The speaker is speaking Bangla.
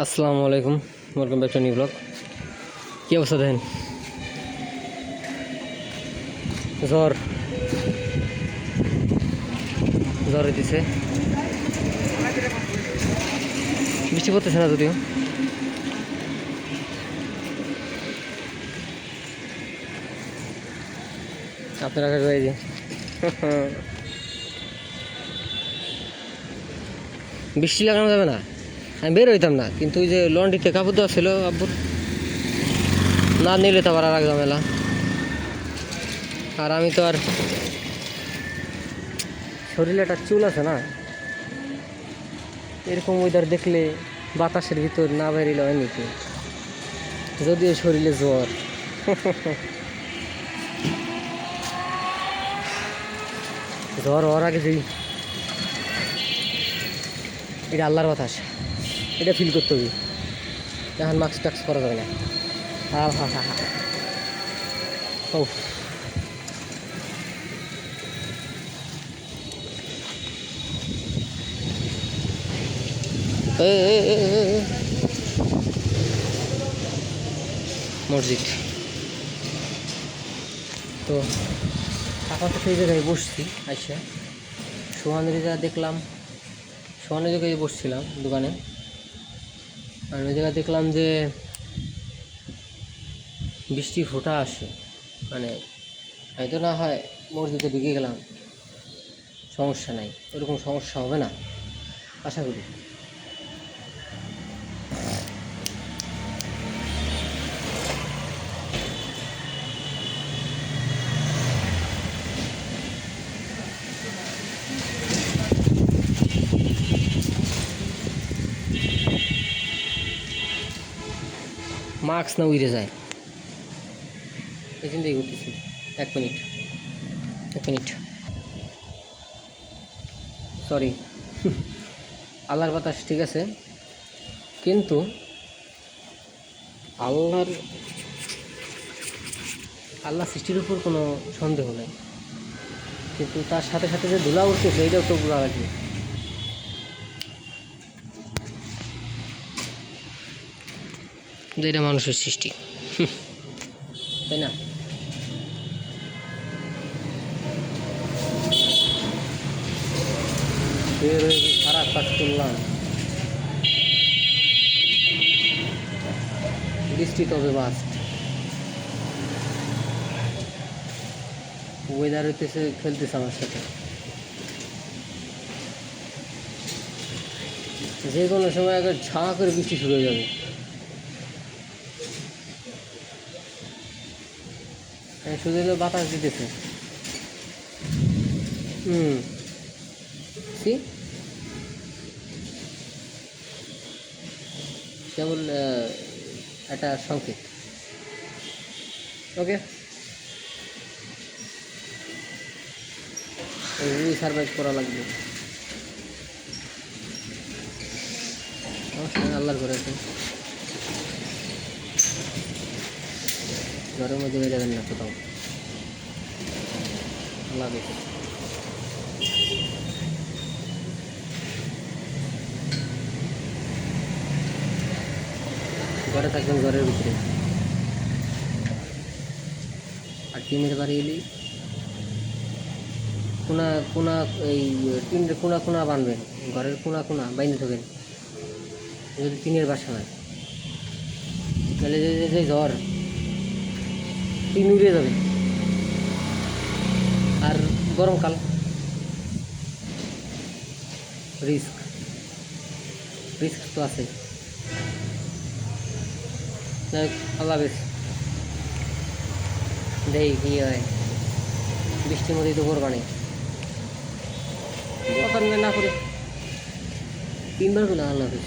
আসসালামু আলাইকুম, welcome back to new blog. কী অবস্থা দেখেন, জ্বর জ্বর হইতেছে। বৃষ্টি পড়তেছে না যদিও। আপনারা কাছে যে বৃষ্টি লাগানো যাবে না, আমি বের হইতাম না, কিন্তু ওই যে লন্ড্রিতে কাপড় দেওয়া ছিল আব্বুর, না নিলে তো আবার আর এক ঝামেলা। আর আমি তো আর শরীরে একটা চুল আছে না, এরকম ওয়েদার দেখলে বাতাসের ভিতর না বেরিয়ে হয় নাকি, যদিও শরীরে জ্বর। জ্বর হওয়ার আগে যেই এটা আল্লাহর বাতাস, এটা ফিল করতে হবে। এখন মাস্ক টাক্স করা যাবে না। হা হা হা হা ও মসজিদ তো আপাতত সেই জায়গায় বসছি। আচ্ছা, সোহানের যা দেখলাম, সোহানের জায়গায় বসছিলাম দোকানে, আর ওই জায়গায় দেখলাম যে বৃষ্টি ফোঁটা আসে, মানে হয়তো না হয় মসজিদে ঢুকে গেলাম, সমস্যা নাই, এরকম সমস্যা হবে না আশা করি। মাস্ক না উড়ে যায়, এই চিন্তাই করতেছি। এক মিনিট সরি। আল্লাহর বাতাস ঠিক আছে, কিন্তু আল্লাহ সৃষ্টির উপর কোনো সন্দেহ নেই, কিন্তু তার সাথে সাথে যে ধুলা উঠতেছে এইটাও তো বুড়া লাগে। এটা মানুষের সৃষ্টি, তাই না? সারা কাজ করলাম, বৃষ্টি তবে বাস্ট ওয়েদার হইতেছে, খেলতেছে আমার সাথে। যে কোনো সময় আগে ঝাঁ করে বৃষ্টি শুরু হয়ে যাবে। শুধু হলো বাতাস দিতেছে। কেবল একটা সংকেত। ওকে, এই সার্ভাইভ করা লাগবে। আল্লাহর ঘরে আছে, ঘরের মধ্যে হয়ে যাবেন না কোথাও। আল্লাহ হাফেজ। ঘরে থাকবেন, ঘরের ভিতরে, আর টিনের বাড়ি এলেই কোনা এই টিনের কোনা বানবেন, ঘরের কোনা বাইন্দে থাকবেন। যদি টিনের বাসা হয় তাহলে যে ঝড় টিন উড়ে যাবে। আর গরমকাল রিস্ক তো আছে। আল্লাহ হাফেজ। দেই কি হয়, বৃষ্টির মধ্যেই তো কোরবানি না করে 3 বার বলে আল্লাহ হাফেজ।